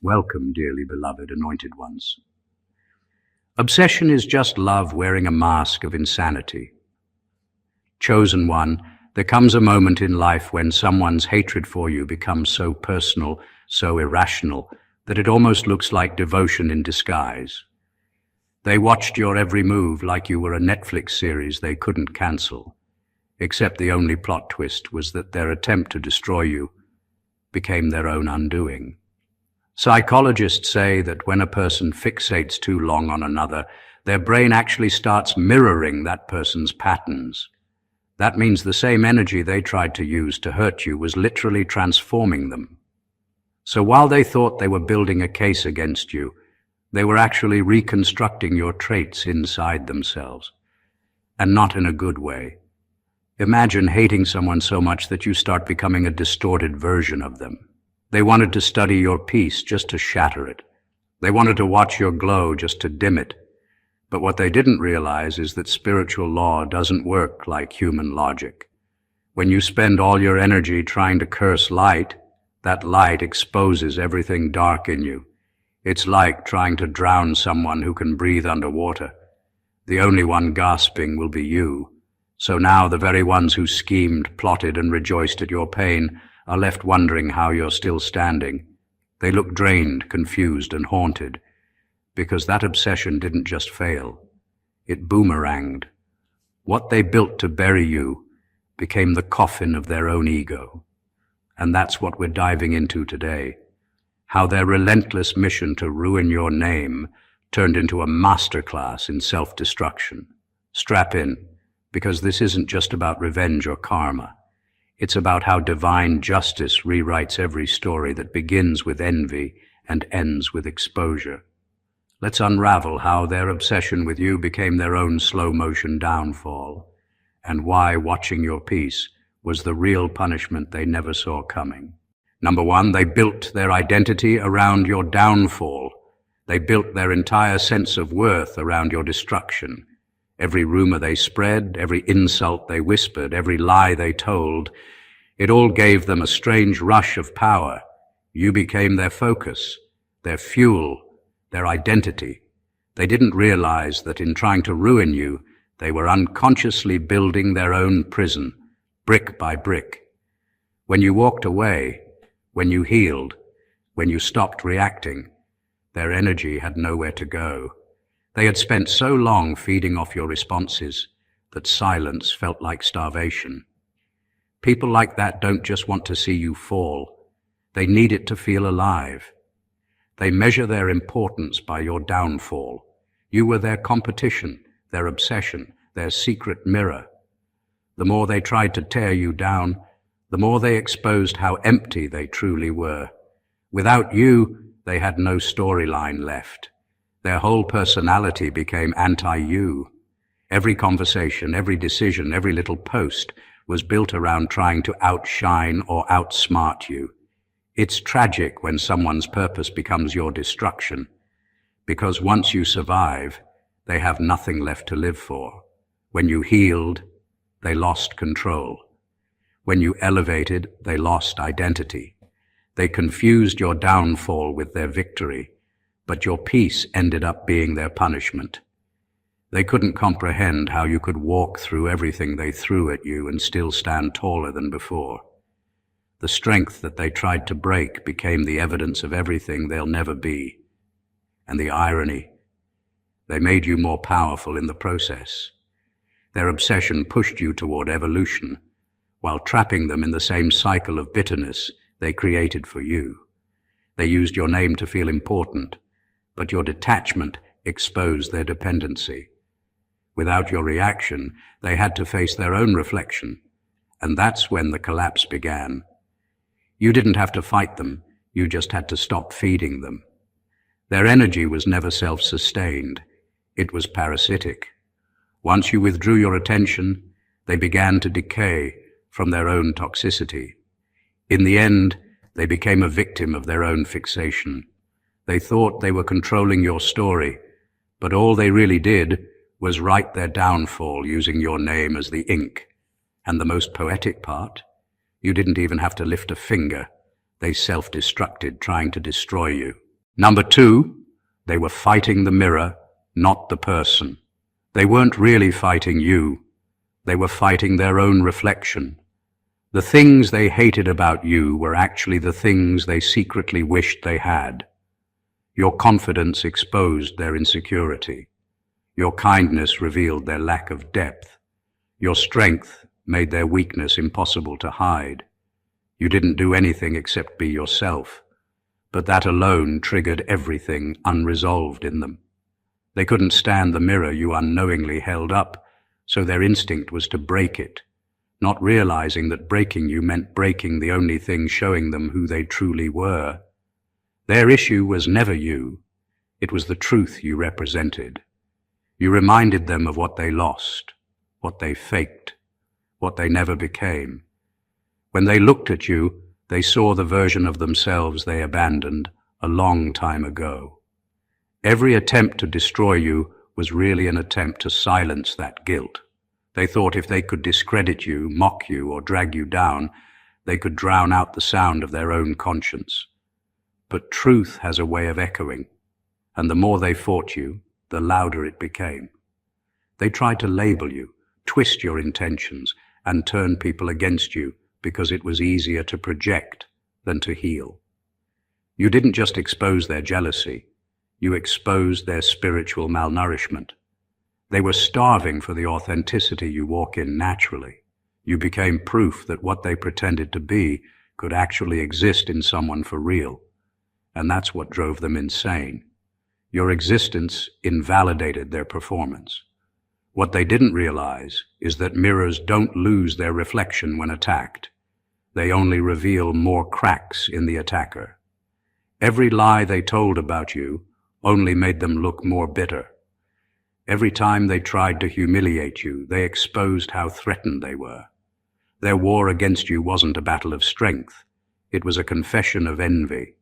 Welcome, dearly beloved anointed ones. Obsession is just love wearing a mask of insanity. Chosen one, there comes a moment in life when someone's hatred for you becomes so personal, so irrational, that it almost looks like devotion in disguise. They watched your every move like you were a Netflix series they couldn't cancel, except the only plot twist was that their attempt to destroy you became their own undoing. Psychologists say that when a person fixates too long on another, their brain actually starts mirroring that person's patterns. That means the same energy they tried to use to hurt you was literally transforming them. So while they thought they were building a case against you, they were actually reconstructing your traits inside themselves, and not in a good way. Imagine hating someone so much that you start becoming a distorted version of them. They wanted to study your peace just to shatter it. They wanted to watch your glow just to dim it. But what they didn't realize is that spiritual law doesn't work like human logic. When you spend all your energy trying to curse light, that light exposes everything dark in you. It's like trying to drown someone who can breathe underwater. The only one gasping will be you. So now the very ones who schemed, plotted, and rejoiced at your pain are left wondering how you're still standing. They look drained, confused, and haunted, because that obsession didn't just fail. It boomeranged. What they built to bury you became the coffin of their own ego. And that's what we're diving into today. How their relentless mission to ruin your name turned into a masterclass in self-destruction. Strap in, because this isn't just about revenge or karma. It's about how divine justice rewrites every story that begins with envy and ends with exposure. Let's unravel how their obsession with you became their own slow-motion downfall, and why watching your peace was the real punishment they never saw coming. Number one, they built their identity around your downfall. They built their entire sense of worth around your destruction. Every rumor they spread, every insult they whispered, every lie they told, it all gave them a strange rush of power. You became their focus, their fuel, their identity. They didn't realize that in trying to ruin you, they were unconsciously building their own prison, brick by brick. When you walked away, when you healed, when you stopped reacting, their energy had nowhere to go. They had spent so long feeding off your responses that silence felt like starvation. People like that don't just want to see you fall. They need it to feel alive. They measure their importance by your downfall. You were their competition, their obsession, their secret mirror. The more they tried to tear you down, the more they exposed how empty they truly were. Without you, they had no storyline left. Their whole personality became anti-you. Every conversation, every decision, every little post was built around trying to outshine or outsmart you. It's tragic when someone's purpose becomes your destruction, because once you survive, they have nothing left to live for. When you healed, they lost control. When you elevated, they lost identity. They confused your downfall with their victory, but your peace ended up being their punishment. They couldn't comprehend how you could walk through everything they threw at you and still stand taller than before. The strength that they tried to break became the evidence of everything they'll never be. And the irony, they made you more powerful in the process. Their obsession pushed you toward evolution, while trapping them in the same cycle of bitterness they created for you. They used your name to feel important, but your detachment exposed their dependency. Without your reaction, they had to face their own reflection, and that's when the collapse began. You didn't have to fight them, you just had to stop feeding them. Their energy was never self-sustained, it was parasitic. Once you withdrew your attention, they began to decay from their own toxicity. In the end, they became a victim of their own fixation. They thought they were controlling your story, but all they really did was write their downfall using your name as the ink. And the most poetic part, you didn't even have to lift a finger. They self-destructed trying to destroy you. Number two, they were fighting the mirror, not the person. They weren't really fighting you. They were fighting their own reflection. The things they hated about you were actually the things they secretly wished they had. Your confidence exposed their insecurity. Your kindness revealed their lack of depth. Your strength made their weakness impossible to hide. You didn't do anything except be yourself, but that alone triggered everything unresolved in them. They couldn't stand the mirror you unknowingly held up, so their instinct was to break it, not realizing that breaking you meant breaking the only thing showing them who they truly were. Their issue was never you. It was the truth you represented. You reminded them of what they lost, what they faked, what they never became. When they looked at you, they saw the version of themselves they abandoned a long time ago. Every attempt to destroy you was really an attempt to silence that guilt. They thought if they could discredit you, mock you, or drag you down, they could drown out the sound of their own conscience. But truth has a way of echoing, and the more they fought you, the louder it became. They tried to label you, twist your intentions, and turn people against you because it was easier to project than to heal. You didn't just expose their jealousy, you exposed their spiritual malnourishment. They were starving for the authenticity you walk in naturally. You became proof that what they pretended to be could actually exist in someone for real, and that's what drove them insane. Your existence invalidated their performance. What they didn't realize is that mirrors don't lose their reflection when attacked. They only reveal more cracks in the attacker. Every lie they told about you only made them look more bitter. Every time they tried to humiliate you, they exposed how threatened they were. Their war against you wasn't a battle of strength. It was a confession of envy.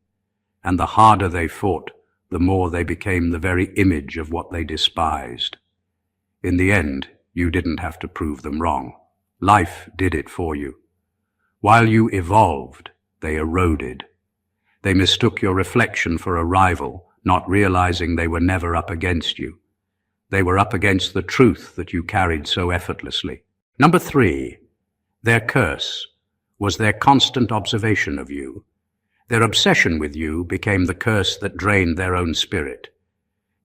And the harder they fought, the more they became the very image of what they despised. In the end, you didn't have to prove them wrong. Life did it for you. While you evolved, they eroded. They mistook your reflection for a rival, not realizing they were never up against you. They were up against the truth that you carried so effortlessly. Number three, their curse was their constant observation of you. Their obsession with you became the curse that drained their own spirit.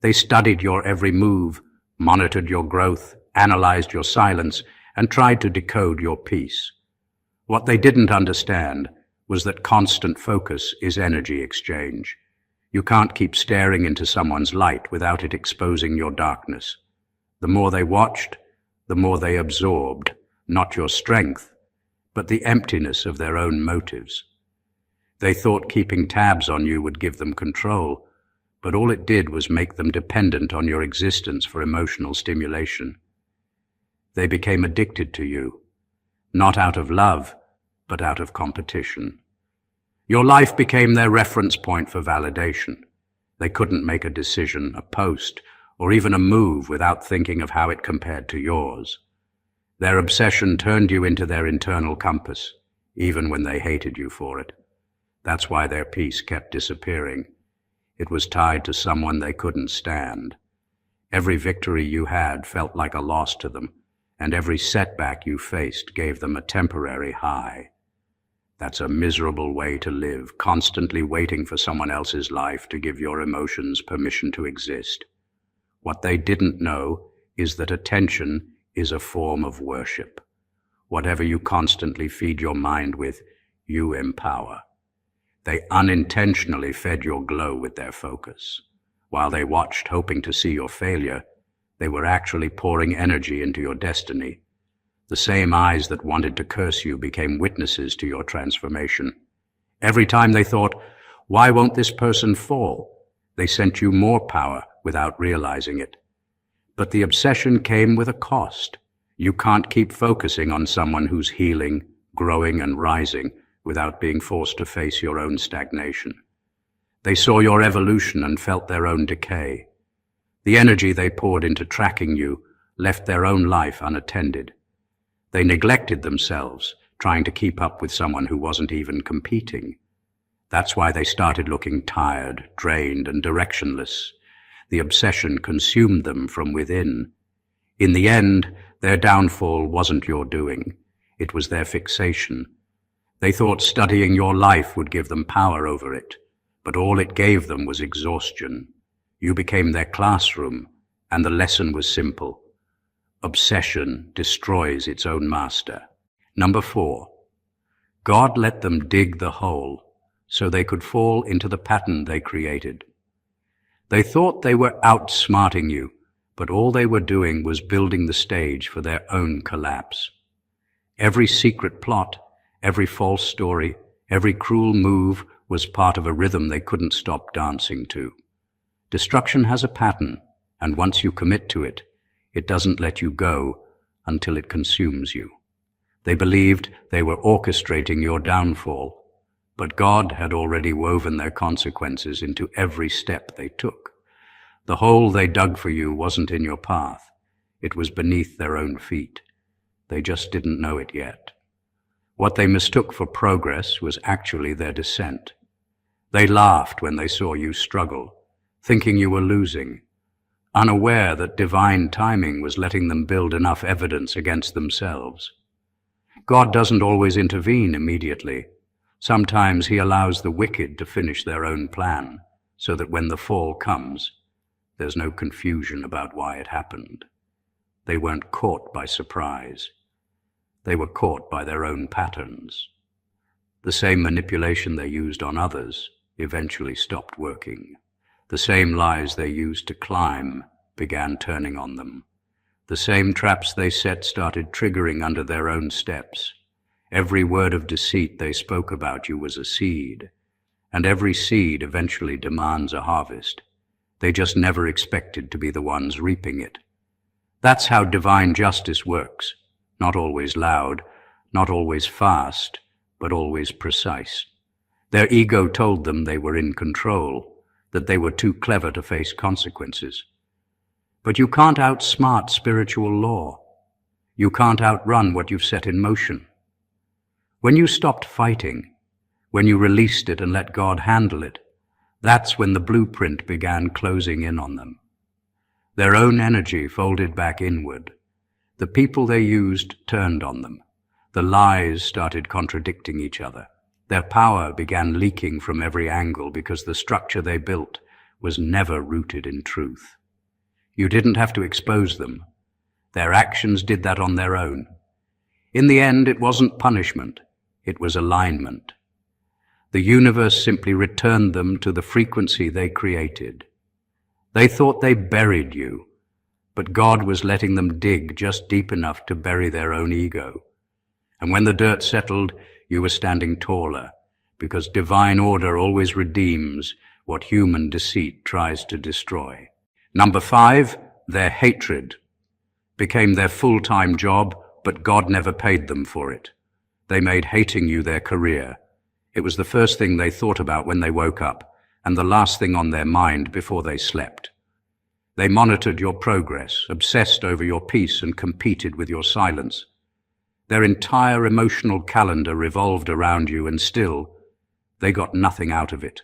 They studied your every move, monitored your growth, analyzed your silence, and tried to decode your peace. What they didn't understand was that constant focus is energy exchange. You can't keep staring into someone's light without it exposing your darkness. The more they watched, the more they absorbed, not your strength, but the emptiness of their own motives. They thought keeping tabs on you would give them control, but all it did was make them dependent on your existence for emotional stimulation. They became addicted to you, not out of love, but out of competition. Your life became their reference point for validation. They couldn't make a decision, a post, or even a move without thinking of how it compared to yours. Their obsession turned you into their internal compass, even when they hated you for it. That's why their peace kept disappearing. It was tied to someone they couldn't stand. Every victory you had felt like a loss to them, and every setback you faced gave them a temporary high. That's a miserable way to live, constantly waiting for someone else's life to give your emotions permission to exist. What they didn't know is that attention is a form of worship. Whatever you constantly feed your mind with, you empower. They unintentionally fed your glow with their focus. While they watched, hoping to see your failure, they were actually pouring energy into your destiny. The same eyes that wanted to curse you became witnesses to your transformation. Every time they thought, "Why won't this person fall?" they sent you more power without realizing it. But the obsession came with a cost. You can't keep focusing on someone who's healing, growing, and rising without being forced to face your own stagnation. They saw your evolution and felt their own decay. The energy they poured into tracking you left their own life unattended. They neglected themselves, trying to keep up with someone who wasn't even competing. That's why they started looking tired, drained, and directionless. The obsession consumed them from within. In the end, their downfall wasn't your doing. It was their fixation. They thought studying your life would give them power over it, but all it gave them was exhaustion. You became their classroom, and the lesson was simple. Obsession destroys its own master. Number 4. God let them dig the hole so they could fall into the pattern they created. They thought they were outsmarting you, but all they were doing was building the stage for their own collapse. Every secret plot, every false story, every cruel move was part of a rhythm they couldn't stop dancing to. Destruction has a pattern, and once you commit to it, it doesn't let you go until it consumes you. They believed they were orchestrating your downfall, but God had already woven their consequences into every step they took. The hole they dug for you wasn't in your path. It was beneath their own feet. They just didn't know it yet. What they mistook for progress was actually their descent. They laughed when they saw you struggle, thinking you were losing, unaware that divine timing was letting them build enough evidence against themselves. God doesn't always intervene immediately. Sometimes he allows the wicked to finish their own plan, so that when the fall comes, there's no confusion about why it happened. They weren't caught by surprise. They were caught by their own patterns. The same manipulation they used on others eventually stopped working. The same lies they used to climb began turning on them. The same traps they set started triggering under their own steps. Every word of deceit they spoke about you was a seed, and every seed eventually demands a harvest. They just never expected to be the ones reaping it. That's how divine justice works. Not always loud, not always fast, but always precise. Their ego told them they were in control, that they were too clever to face consequences. But you can't outsmart spiritual law. You can't outrun what you've set in motion. When you stopped fighting, when you released it and let God handle it, that's when the blueprint began closing in on them. Their own energy folded back inward. The people they used turned on them. The lies started contradicting each other. Their power began leaking from every angle because the structure they built was never rooted in truth. You didn't have to expose them. Their actions did that on their own. In the end, it wasn't punishment. It was alignment. The universe simply returned them to the frequency they created. They thought they buried you, but God was letting them dig just deep enough to bury their own ego. And when the dirt settled, you were standing taller, because divine order always redeems what human deceit tries to destroy. Number 5, their hatred became their full-time job, but God never paid them for it. They made hating you their career. It was the first thing they thought about when they woke up, and the last thing on their mind before they slept. They monitored your progress, obsessed over your peace, and competed with your silence. Their entire emotional calendar revolved around you, and still, they got nothing out of it.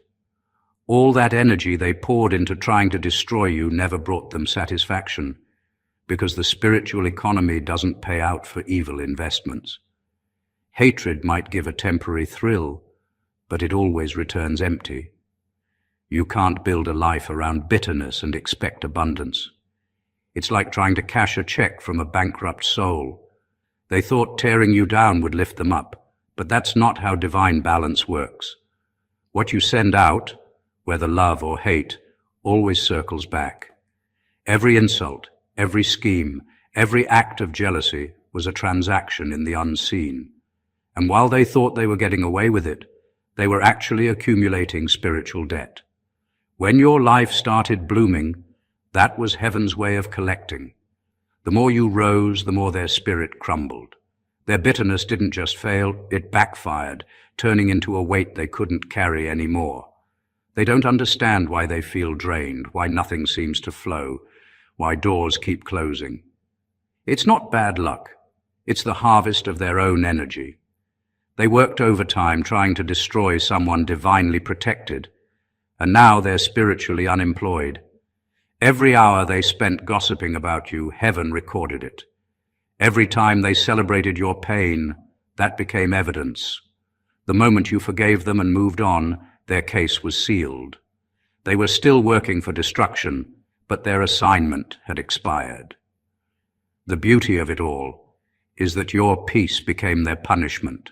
All that energy they poured into trying to destroy you never brought them satisfaction, because the spiritual economy doesn't pay out for evil investments. Hatred might give a temporary thrill, but it always returns empty. You can't build a life around bitterness and expect abundance. It's like trying to cash a check from a bankrupt soul. They thought tearing you down would lift them up, but that's not how divine balance works. What you send out, whether love or hate, always circles back. Every insult, every scheme, every act of jealousy was a transaction in the unseen. And while they thought they were getting away with it, they were actually accumulating spiritual debt. When your life started blooming, that was heaven's way of collecting. The more you rose, the more their spirit crumbled. Their bitterness didn't just fail, it backfired, turning into a weight they couldn't carry anymore. They don't understand why they feel drained, why nothing seems to flow, why doors keep closing. It's not bad luck. It's the harvest of their own energy. They worked overtime trying to destroy someone divinely protected, and now they're spiritually unemployed. Every hour they spent gossiping about you, heaven recorded it. Every time they celebrated your pain, that became evidence. The moment you forgave them and moved on, their case was sealed. They were still working for destruction, but their assignment had expired. The beauty of it all is that your peace became their punishment.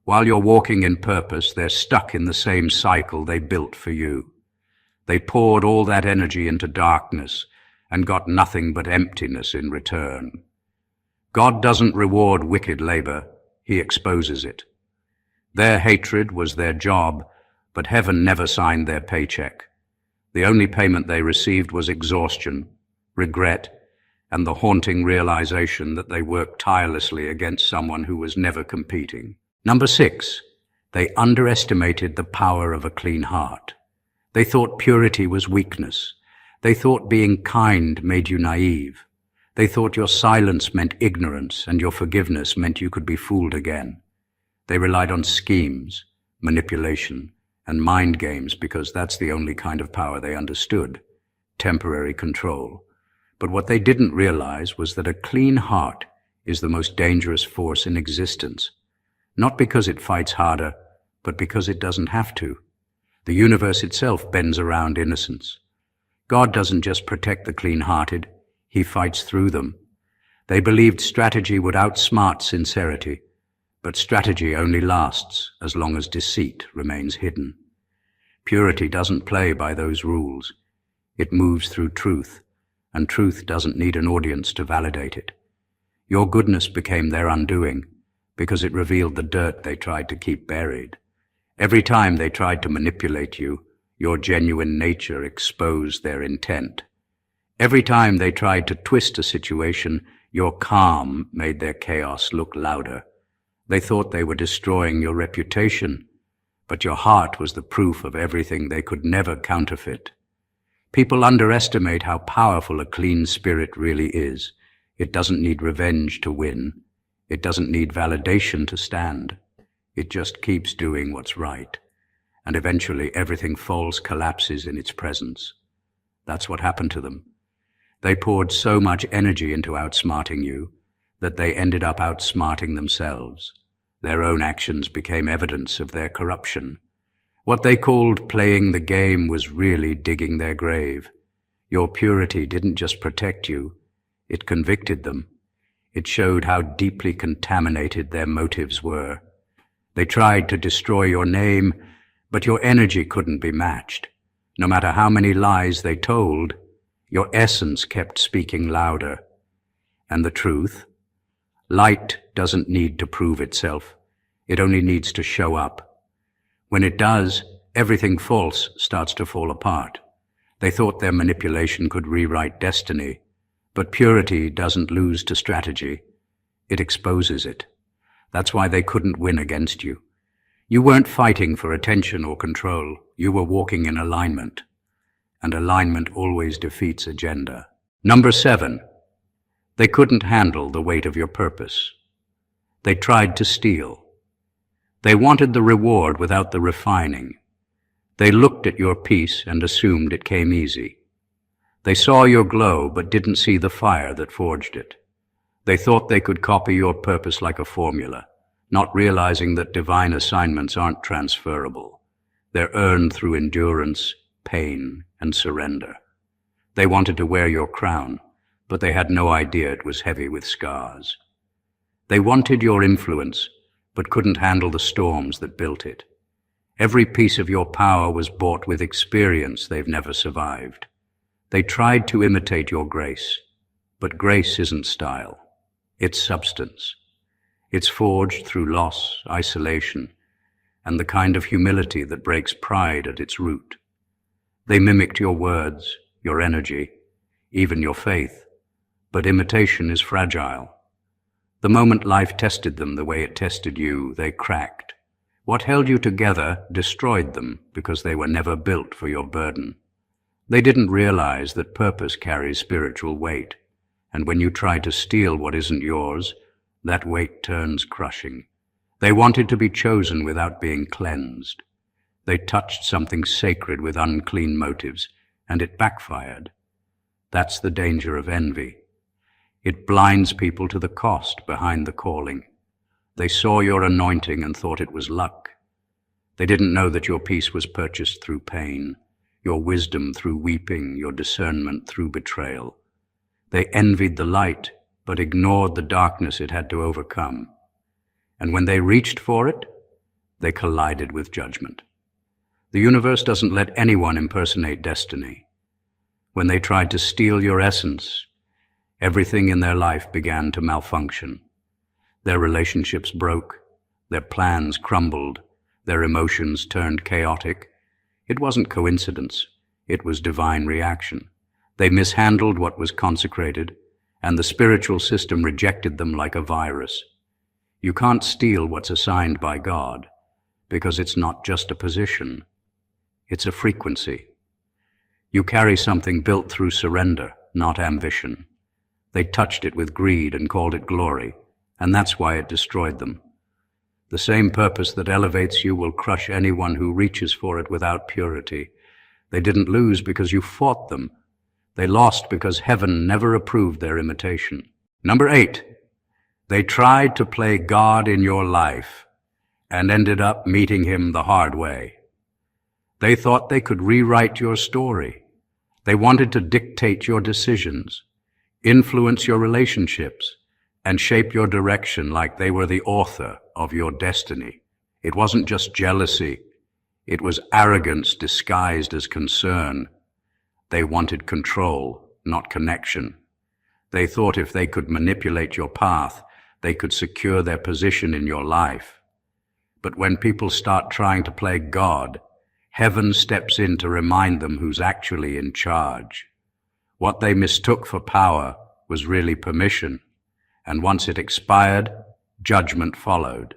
While you're walking in purpose, they're stuck in the same cycle they built for you. They poured all that energy into darkness and got nothing but emptiness in return. God doesn't reward wicked labor, He exposes it. Their hatred was their job, but heaven never signed their paycheck. The only payment they received was exhaustion, regret, and the haunting realization that they worked tirelessly against someone who was never competing. Number 6, they underestimated the power of a clean heart. They thought purity was weakness. They thought being kind made you naive. They thought your silence meant ignorance and your forgiveness meant you could be fooled again. They relied on schemes, manipulation, and mind games because that's the only kind of power they understood, temporary control. But what they didn't realize was that a clean heart is the most dangerous force in existence, not because it fights harder, but because it doesn't have to. The universe itself bends around innocence. God doesn't just protect the clean-hearted, He fights through them. They believed strategy would outsmart sincerity, but strategy only lasts as long as deceit remains hidden. Purity doesn't play by those rules. It moves through truth, and truth doesn't need an audience to validate it. Your goodness became their undoing, because it revealed the dirt they tried to keep buried. Every time they tried to manipulate you, your genuine nature exposed their intent. Every time they tried to twist a situation, your calm made their chaos look louder. They thought they were destroying your reputation, but your heart was the proof of everything they could never counterfeit. People underestimate how powerful a clean spirit really is. It doesn't need revenge to win. It doesn't need validation to stand. It just keeps doing what's right. And eventually everything collapses in its presence. That's what happened to them. They poured so much energy into outsmarting you that they ended up outsmarting themselves. Their own actions became evidence of their corruption. What they called playing the game was really digging their grave. Your purity didn't just protect you, it convicted them. It showed how deeply contaminated their motives were. They tried to destroy your name, but your energy couldn't be matched. No matter how many lies they told, your essence kept speaking louder. And the truth? Light doesn't need to prove itself. It only needs to show up. When it does, everything false starts to fall apart. They thought their manipulation could rewrite destiny, but purity doesn't lose to strategy. It exposes it. That's why they couldn't win against you. You weren't fighting for attention or control. You were walking in alignment. And alignment always defeats agenda. Number 7, they couldn't handle the weight of your purpose. They tried to steal. They wanted the reward without the refining. They looked at your peace and assumed it came easy. They saw your glow but didn't see the fire that forged it. They thought they could copy your purpose like a formula, not realizing that divine assignments aren't transferable. They're earned through endurance, pain, and surrender. They wanted to wear your crown, but they had no idea it was heavy with scars. They wanted your influence, but couldn't handle the storms that built it. Every piece of your power was bought with experience they've never survived. They tried to imitate your grace, but grace isn't style. It's substance. It's forged through loss, isolation, and the kind of humility that breaks pride at its root. They mimicked your words, your energy, even your faith, but imitation is fragile. The moment life tested them the way it tested you, they cracked. What held you together destroyed them because they were never built for your burden. They didn't realize that purpose carries spiritual weight, and when you try to steal what isn't yours, that weight turns crushing. They wanted to be chosen without being cleansed. They touched something sacred with unclean motives, and it backfired. That's the danger of envy. It blinds people to the cost behind the calling. They saw your anointing and thought it was luck. They didn't know that your peace was purchased through pain, your wisdom through weeping, your discernment through betrayal. They envied the light, but ignored the darkness it had to overcome. And when they reached for it, they collided with judgment. The universe doesn't let anyone impersonate destiny. When they tried to steal your essence, everything in their life began to malfunction. Their relationships broke, their plans crumbled, their emotions turned chaotic. It wasn't coincidence, it was divine reaction. They mishandled what was consecrated, and the spiritual system rejected them like a virus. You can't steal what's assigned by God, because it's not just a position, it's a frequency. You carry something built through surrender, not ambition. They touched it with greed and called it glory, and that's why it destroyed them. The same purpose that elevates you will crush anyone who reaches for it without purity. They didn't lose because you fought them. They lost because heaven never approved their imitation. Number 8, they tried to play God in your life and ended up meeting him the hard way. They thought they could rewrite your story. They wanted to dictate your decisions, influence your relationships, and shape your direction like they were the author of your destiny. It wasn't just jealousy. It was arrogance disguised as concern. They wanted control, not connection. They thought if they could manipulate your path, they could secure their position in your life. But when people start trying to play God, heaven steps in to remind them who's actually in charge. What they mistook for power was really permission, and once it expired, judgment followed.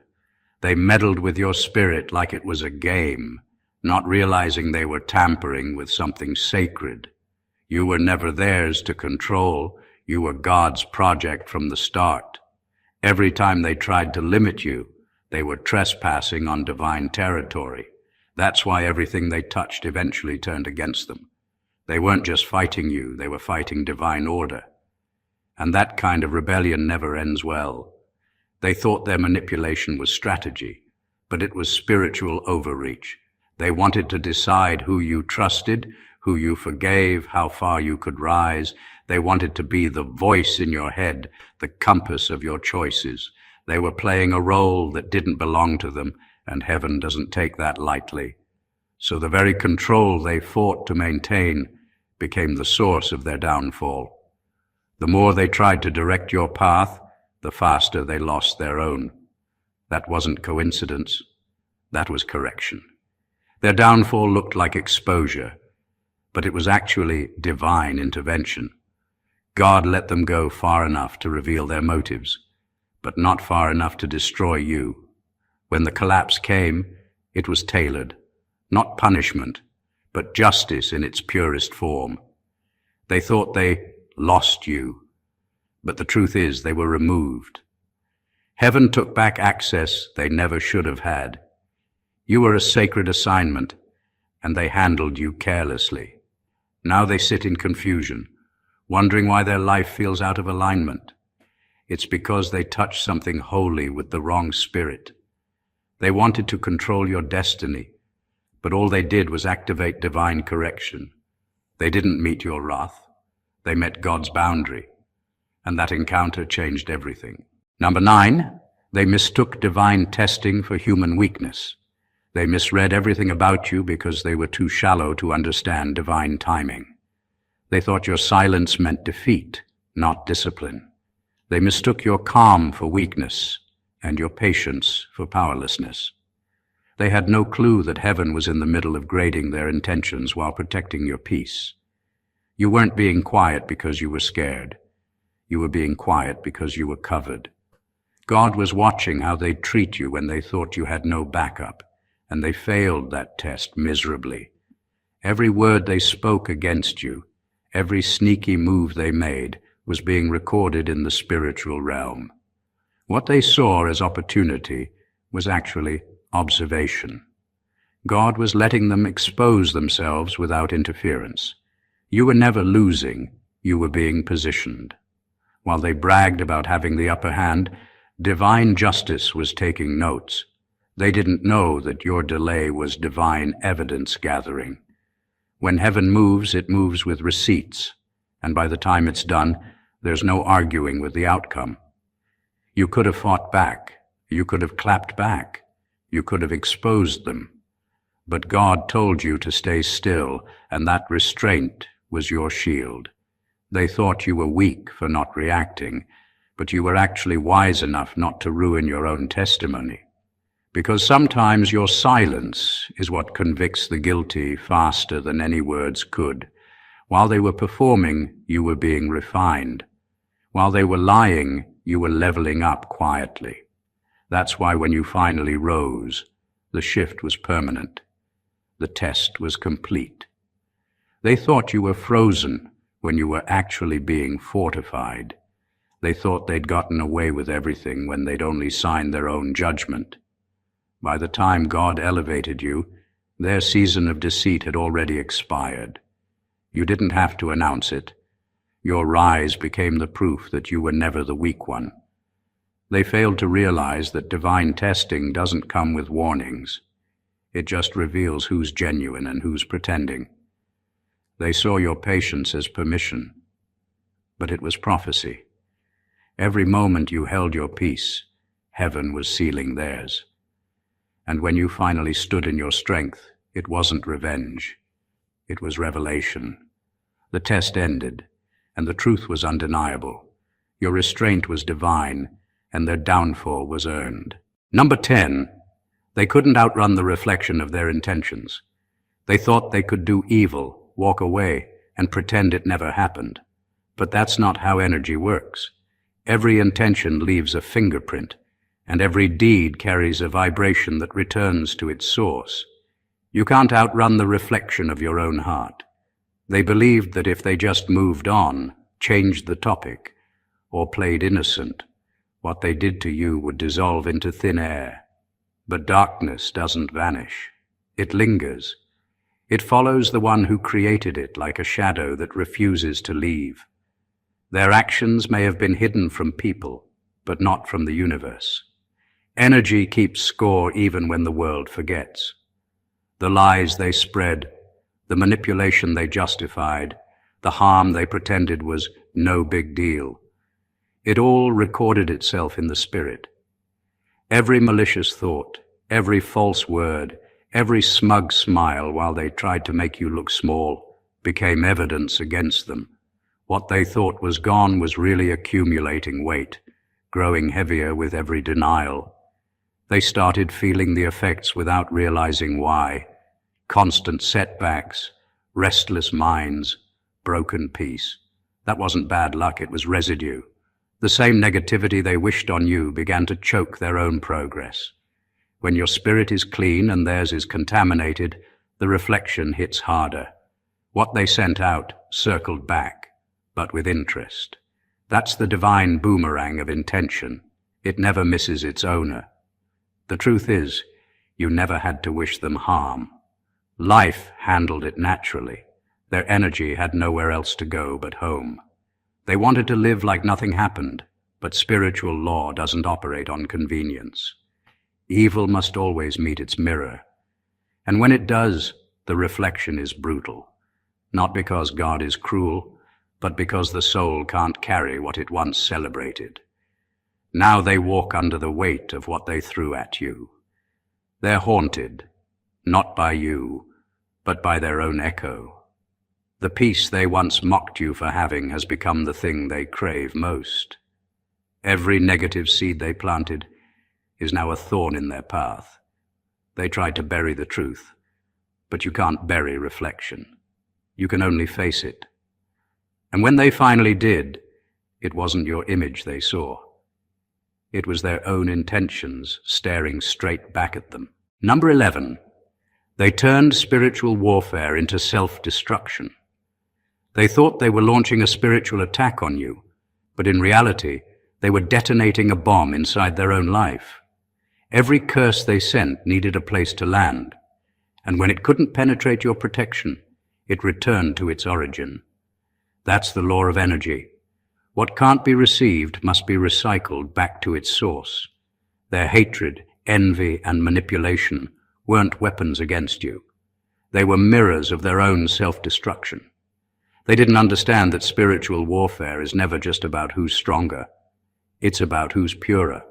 They meddled with your spirit like it was a game, not realizing they were tampering with something sacred. You were never theirs to control. You were God's project from the start. Every time they tried to limit you, they were trespassing on divine territory. That's why everything they touched eventually turned against them. They weren't just fighting you, they were fighting divine order. And that kind of rebellion never ends well. They thought their manipulation was strategy, but it was spiritual overreach. They wanted to decide who you trusted, who you forgave, how far you could rise. They wanted to be the voice in your head, the compass of your choices. They were playing a role that didn't belong to them, and heaven doesn't take that lightly. So the very control they fought to maintain became the source of their downfall. The more they tried to direct your path, the faster they lost their own. That wasn't coincidence. That was correction. Their downfall looked like exposure, but it was actually divine intervention. God let them go far enough to reveal their motives, but not far enough to destroy you. When the collapse came, it was tailored, not punishment, but justice in its purest form. They thought they lost you, but the truth is they were removed. Heaven took back access they never should have had. You were a sacred assignment, and they handled you carelessly. Now they sit in confusion, wondering why their life feels out of alignment. It's because they touched something holy with the wrong spirit. They wanted to control your destiny, but all they did was activate divine correction. They didn't meet your wrath. They met God's boundary, and that encounter changed everything. Number 9, they mistook divine testing for human weakness. They misread everything about you because they were too shallow to understand divine timing. They thought your silence meant defeat, not discipline. They mistook your calm for weakness and your patience for powerlessness. They had no clue that heaven was in the middle of grading their intentions while protecting your peace. You weren't being quiet because you were scared. You were being quiet because you were covered. God was watching how they'd treat you when they thought you had no backup, and they failed that test miserably. Every word they spoke against you, every sneaky move they made, was being recorded in the spiritual realm. What they saw as opportunity was actually observation. God was letting them expose themselves without interference. You were never losing, you were being positioned. While they bragged about having the upper hand, divine justice was taking notes. They didn't know that your delay was divine evidence gathering. When heaven moves, it moves with receipts, and by the time it's done, there's no arguing with the outcome. You could have fought back, you could have clapped back, you could have exposed them. But God told you to stay still, and that restraint was your shield. They thought you were weak for not reacting, but you were actually wise enough not to ruin your own testimony. Because sometimes your silence is what convicts the guilty faster than any words could. While they were performing, you were being refined. While they were lying, you were leveling up quietly. That's why when you finally rose, the shift was permanent. The test was complete. They thought you were frozen when you were actually being fortified. They thought they'd gotten away with everything when they'd only signed their own judgment. By the time God elevated you, their season of deceit had already expired. You didn't have to announce it. Your rise became the proof that you were never the weak one. They failed to realize that divine testing doesn't come with warnings. It just reveals who's genuine and who's pretending. They saw your patience as permission, but it was prophecy. Every moment you held your peace, heaven was sealing theirs. And when you finally stood in your strength, it wasn't revenge. It was revelation. The test ended, and the truth was undeniable. Your restraint was divine, and their downfall was earned. Number 10, they couldn't outrun the reflection of their intentions. They thought they could do evil, walk away, and pretend it never happened. But that's not how energy works. Every intention leaves a fingerprint, and every deed carries a vibration that returns to its source. You can't outrun the reflection of your own heart. They believed that if they just moved on, changed the topic, or played innocent, what they did to you would dissolve into thin air. But darkness doesn't vanish. It lingers. It follows the one who created it like a shadow that refuses to leave. Their actions may have been hidden from people, but not from the universe. Energy keeps score even when the world forgets. The lies they spread, the manipulation they justified, the harm they pretended was no big deal. It all recorded itself in the spirit. Every malicious thought, every false word, every smug smile while they tried to make you look small became evidence against them. What they thought was gone was really accumulating weight, growing heavier with every denial. They started feeling the effects without realizing why. Constant setbacks, restless minds, broken peace. That wasn't bad luck, it was residue. The same negativity they wished on you began to choke their own progress. When your spirit is clean and theirs is contaminated, the reflection hits harder. What they sent out circled back, but with interest. That's the divine boomerang of intention. It never misses its owner. The truth is, you never had to wish them harm. Life handled it naturally. Their energy had nowhere else to go but home. They wanted to live like nothing happened, but spiritual law doesn't operate on convenience. Evil must always meet its mirror. And when it does, the reflection is brutal. Not because God is cruel, but because the soul can't carry what it once celebrated. Now they walk under the weight of what they threw at you. They're haunted, not by you, but by their own echo. The peace they once mocked you for having has become the thing they crave most. Every negative seed they planted is now a thorn in their path. They tried to bury the truth, but you can't bury reflection. You can only face it. And when they finally did, it wasn't your image they saw. It was their own intentions staring straight back at them. Number 11, they turned spiritual warfare into self-destruction. They thought they were launching a spiritual attack on you, but in reality, they were detonating a bomb inside their own life. Every curse they sent needed a place to land, and when it couldn't penetrate your protection, it returned to its origin. That's the law of energy. What can't be received must be recycled back to its source. Their hatred, envy, and manipulation weren't weapons against you. They were mirrors of their own self-destruction. They didn't understand that spiritual warfare is never just about who's stronger. It's about who's purer.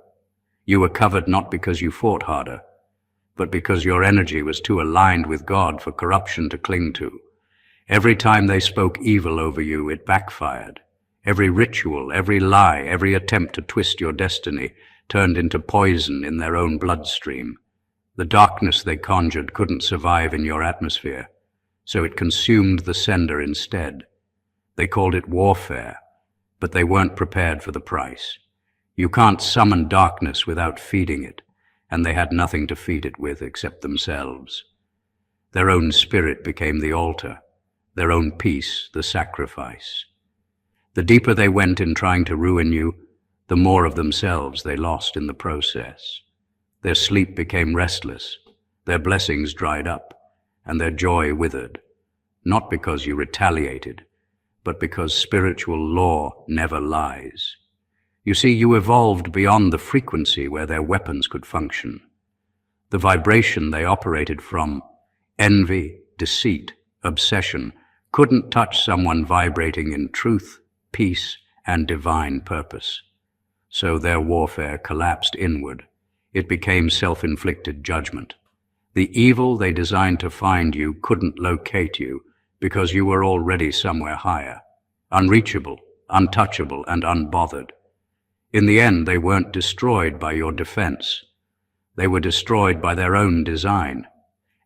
You were covered not because you fought harder, but because your energy was too aligned with God for corruption to cling to. Every time they spoke evil over you, it backfired. Every ritual, every lie, every attempt to twist your destiny turned into poison in their own bloodstream. The darkness they conjured couldn't survive in your atmosphere, so it consumed the sender instead. They called it warfare, but they weren't prepared for the price. You can't summon darkness without feeding it, and they had nothing to feed it with except themselves. Their own spirit became the altar, their own peace the sacrifice. The deeper they went in trying to ruin you, the more of themselves they lost in the process. Their sleep became restless, their blessings dried up, and their joy withered, not because you retaliated, but because spiritual law never lies. You see, you evolved beyond the frequency where their weapons could function. The vibration they operated from, envy, deceit, obsession, couldn't touch someone vibrating in truth, peace, and divine purpose. So their warfare collapsed inward. It became self-inflicted judgment. The evil they designed to find you couldn't locate you because you were already somewhere higher, unreachable, untouchable, and unbothered. In the end, they weren't destroyed by your defense. They were destroyed by their own design.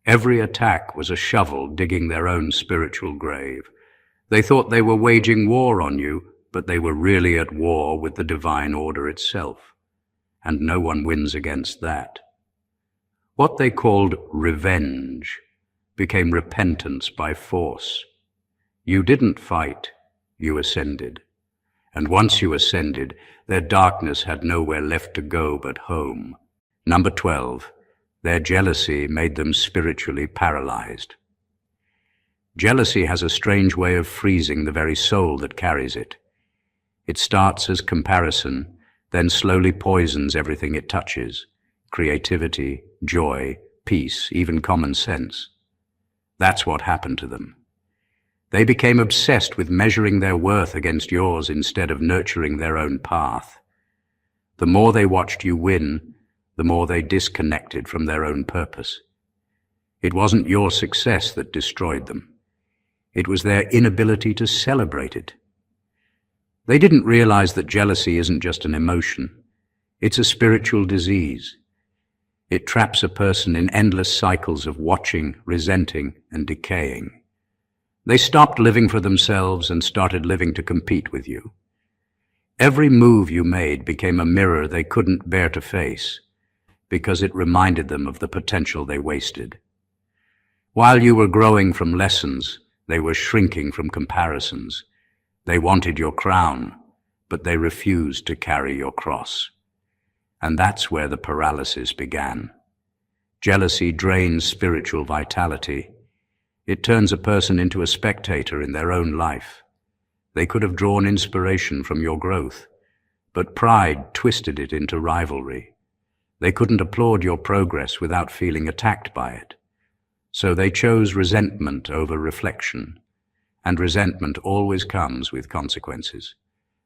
Every attack was a shovel digging their own spiritual grave. They thought they were waging war on you, but they were really at war with the divine order itself. And no one wins against that. What they called revenge became repentance by force. You didn't fight, you ascended. And once you ascended, their darkness had nowhere left to go but home. Number 12, their jealousy made them spiritually paralyzed. Jealousy has a strange way of freezing the very soul that carries it. It starts as comparison, then slowly poisons everything it touches: creativity, joy, peace, even common sense. That's what happened to them. They became obsessed with measuring their worth against yours instead of nurturing their own path. The more they watched you win, the more they disconnected from their own purpose. It wasn't your success that destroyed them. It was their inability to celebrate it. They didn't realize that jealousy isn't just an emotion. It's a spiritual disease. It traps a person in endless cycles of watching, resenting, and decaying. They stopped living for themselves and started living to compete with you. Every move you made became a mirror they couldn't bear to face because it reminded them of the potential they wasted. While you were growing from lessons, they were shrinking from comparisons. They wanted your crown, but they refused to carry your cross. And that's where the paralysis began. Jealousy drains spiritual vitality. It turns a person into a spectator in their own life. They could have drawn inspiration from your growth, but pride twisted it into rivalry. They couldn't applaud your progress without feeling attacked by it. So they chose resentment over reflection, and resentment always comes with consequences.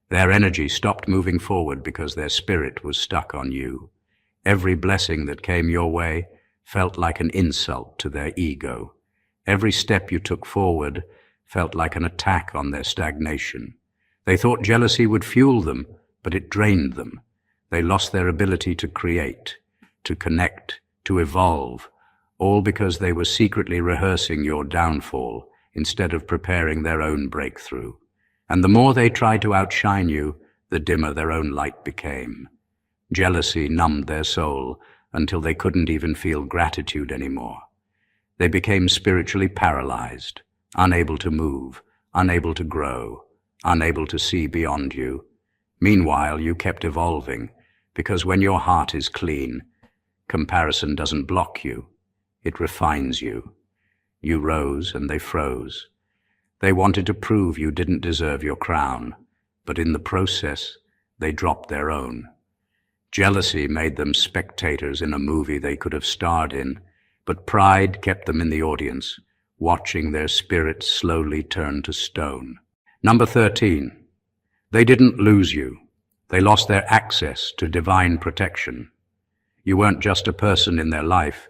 Their energy stopped moving forward because their spirit was stuck on you. Every blessing that came your way felt like an insult to their ego. Every step you took forward felt like an attack on their stagnation. They thought jealousy would fuel them, but it drained them. They lost their ability to create, to connect, to evolve, all because they were secretly rehearsing your downfall instead of preparing their own breakthrough. And the more they tried to outshine you, the dimmer their own light became. Jealousy numbed their soul until they couldn't even feel gratitude anymore. They became spiritually paralyzed, unable to move, unable to grow, unable to see beyond you. Meanwhile, you kept evolving, because when your heart is clean, Comparison doesn't block you, it refines you. You rose and they froze. They wanted to prove you didn't deserve your crown, but in the process, they dropped their own. Jealousy made them spectators in a movie they could have starred in, but pride kept them in the audience, watching their spirits slowly turn to stone. Number 13. They didn't lose you. They lost their access to divine protection. You weren't just a person in their life.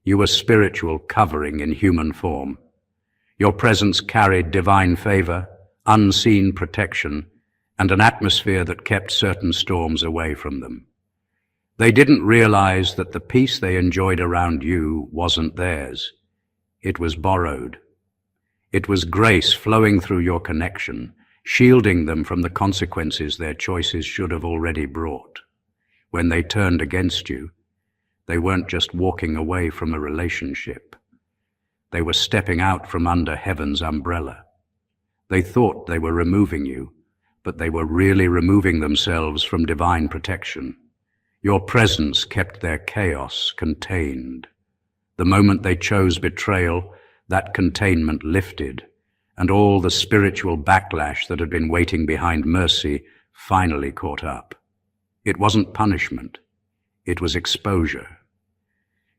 You were spiritual covering in human form. Your presence carried divine favor, unseen protection, and an atmosphere that kept certain storms away from them. They didn't realize that the peace they enjoyed around you wasn't theirs. It was borrowed. It was grace flowing through your connection, shielding them from the consequences their choices should have already brought. When they turned against you, they weren't just walking away from a relationship. They were stepping out from under heaven's umbrella. They thought they were removing you, but they were really removing themselves from divine protection. Your presence kept their chaos contained. The moment they chose betrayal, that containment lifted, and all the spiritual backlash that had been waiting behind mercy finally caught up. It wasn't punishment. It was exposure.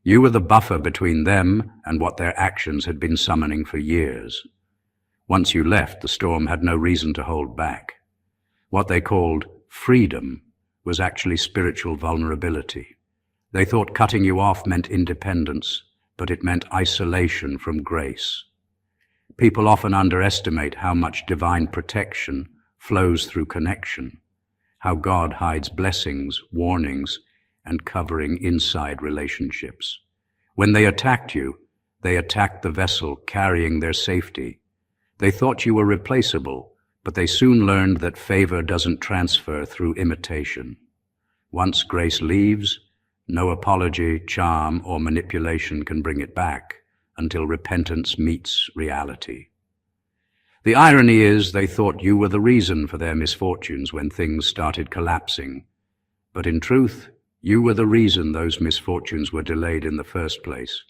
You were the buffer between them and what their actions had been summoning for years. Once you left, the storm had no reason to hold back. What they called freedom was actually spiritual vulnerability. They thought cutting you off meant independence, but it meant isolation from grace. People often underestimate how much divine protection flows through connection, how God hides blessings, warnings, and covering inside relationships. When they attacked you, they attacked the vessel carrying their safety. They thought you were replaceable, but they soon learned that favor doesn't transfer through imitation. Once grace leaves, no apology, charm, or manipulation can bring it back until repentance meets reality. The irony is they thought you were the reason for their misfortunes when things started collapsing. But in truth, you were the reason those misfortunes were delayed in the first place.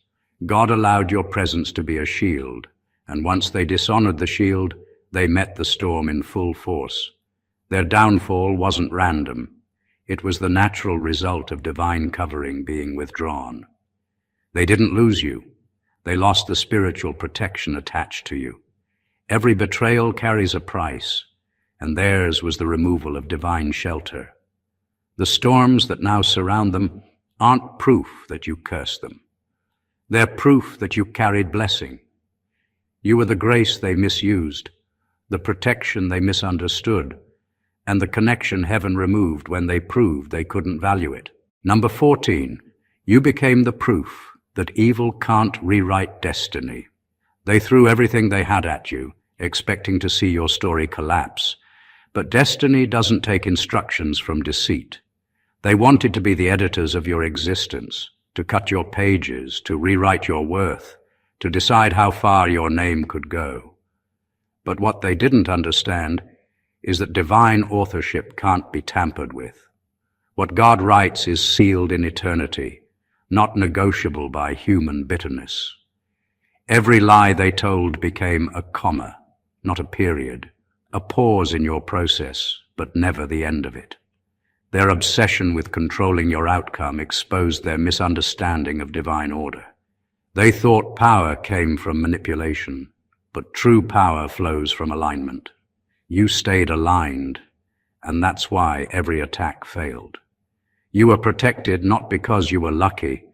God allowed your presence to be a shield, and once they dishonored the shield, they met the storm in full force. Their downfall wasn't random. It was the natural result of divine covering being withdrawn. They didn't lose you. They lost the spiritual protection attached to you. Every betrayal carries a price, and theirs was the removal of divine shelter. The storms that now surround them aren't proof that you cursed them. They're proof that you carried blessing. You were the grace they misused, the protection they misunderstood, and the connection heaven removed when they proved they couldn't value it. Number 14, you became the proof that evil can't rewrite destiny. They threw everything they had at you, expecting to see your story collapse. But destiny doesn't take instructions from deceit. They wanted to be the editors of your existence, to cut your pages, to rewrite your worth, to decide how far your name could go. But what they didn't understand is that divine authorship can't be tampered with. What God writes is sealed in eternity, not negotiable by human bitterness. Every lie they told became a comma, not a period, a pause in your process, but never the end of it. Their obsession with controlling your outcome exposed their misunderstanding of divine order. They thought power came from manipulation, but true power flows from alignment. You stayed aligned, and that's why every attack failed. You were protected not because you were lucky,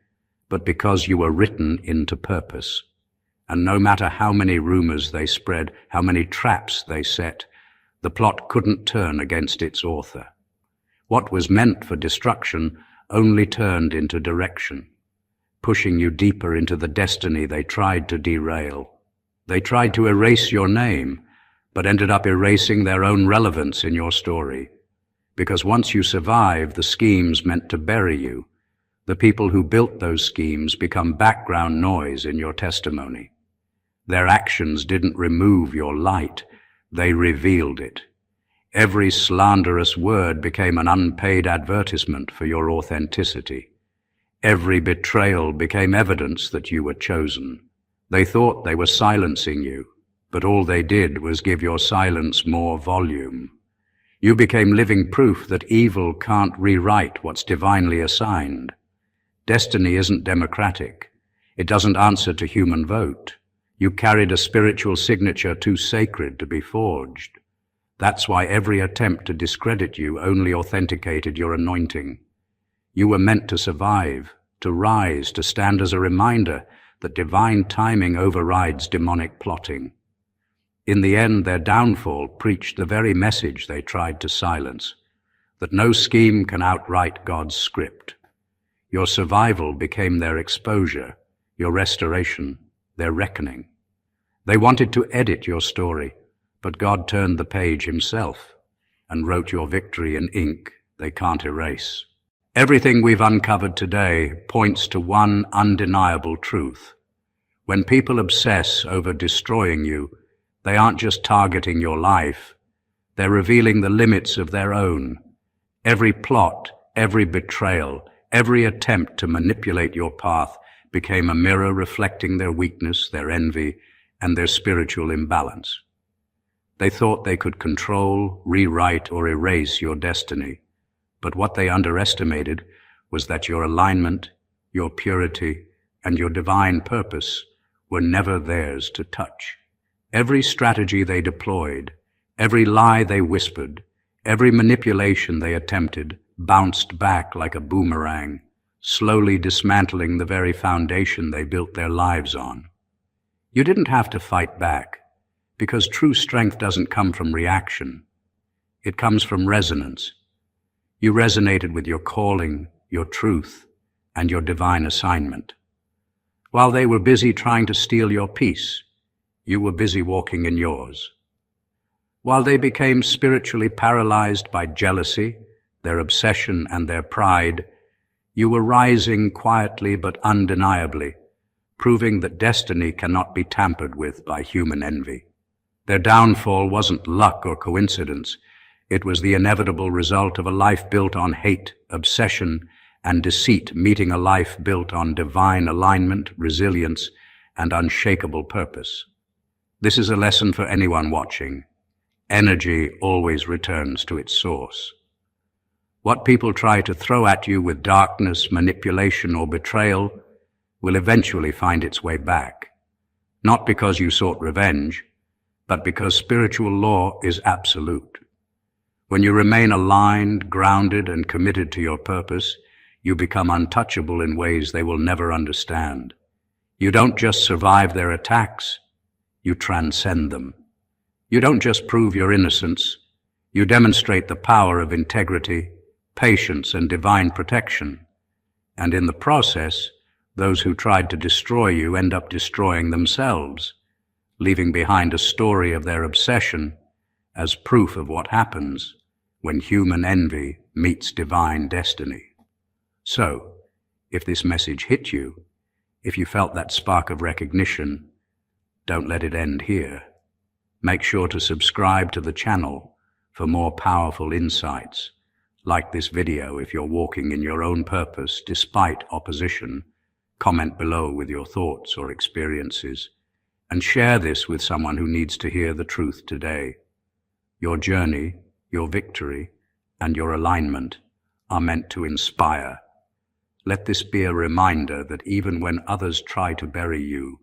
but because you were written into purpose. And no matter how many rumors they spread, how many traps they set, the plot couldn't turn against its author. What was meant for destruction only turned into direction, pushing you deeper into the destiny they tried to derail. They tried to erase your name, but ended up erasing their own relevance in your story. Because once you survive the schemes meant to bury you, the people who built those schemes become background noise in your testimony. Their actions didn't remove your light, they revealed it. Every slanderous word became an unpaid advertisement for your authenticity. Every betrayal became evidence that you were chosen. They thought they were silencing you, but all they did was give your silence more volume. You became living proof that evil can't rewrite what's divinely assigned. Destiny isn't democratic. It doesn't answer to human vote. You carried a spiritual signature too sacred to be forged. That's why every attempt to discredit you only authenticated your anointing. You were meant to survive, to rise, to stand as a reminder that divine timing overrides demonic plotting. In the end, their downfall preached the very message they tried to silence, that no scheme can outwrite God's script. Your survival became their exposure, your restoration, their reckoning. They wanted to edit your story, but God turned the page himself and wrote your victory in ink they can't erase. Everything we've uncovered today points to one undeniable truth. When people obsess over destroying you, they aren't just targeting your life, they're revealing the limits of their own. Every plot, every betrayal, every attempt to manipulate your path became a mirror reflecting their weakness, their envy, and their spiritual imbalance. They thought they could control, rewrite, or erase your destiny, but what they underestimated was that your alignment, your purity, and your divine purpose were never theirs to touch. Every strategy they deployed, every lie they whispered, every manipulation they attempted bounced back like a boomerang, slowly dismantling the very foundation they built their lives on. You didn't have to fight back, because true strength doesn't come from reaction. It comes from resonance. You resonated with your calling, your truth, and your divine assignment. While they were busy trying to steal your peace, you were busy walking in yours. While they became spiritually paralyzed by jealousy, their obsession, and their pride, you were rising quietly but undeniably, proving that destiny cannot be tampered with by human envy. Their downfall wasn't luck or coincidence. It was the inevitable result of a life built on hate, obsession, and deceit meeting a life built on divine alignment, resilience, and unshakable purpose. This is a lesson for anyone watching. Energy always returns to its source. What people try to throw at you with darkness, manipulation, or betrayal will eventually find its way back, not because you sought revenge, but because spiritual law is absolute. When you remain aligned, grounded, and committed to your purpose, you become untouchable in ways they will never understand. You don't just survive their attacks, you transcend them. You don't just prove your innocence, you demonstrate the power of integrity, patience, and divine protection. And in the process, those who tried to destroy you end up destroying themselves, leaving behind a story of their obsession as proof of what happens when human envy meets divine destiny. So, if this message hit you, if you felt that spark of recognition, don't let it end here. Make sure to subscribe to the channel for more powerful insights. Like this video if you're walking in your own purpose despite opposition. Comment below with your thoughts or experiences, and share this with someone who needs to hear the truth today. Your journey, your victory, and your alignment are meant to inspire. Let this be a reminder that even when others try to bury you,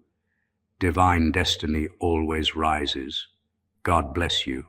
divine destiny always rises. God bless you.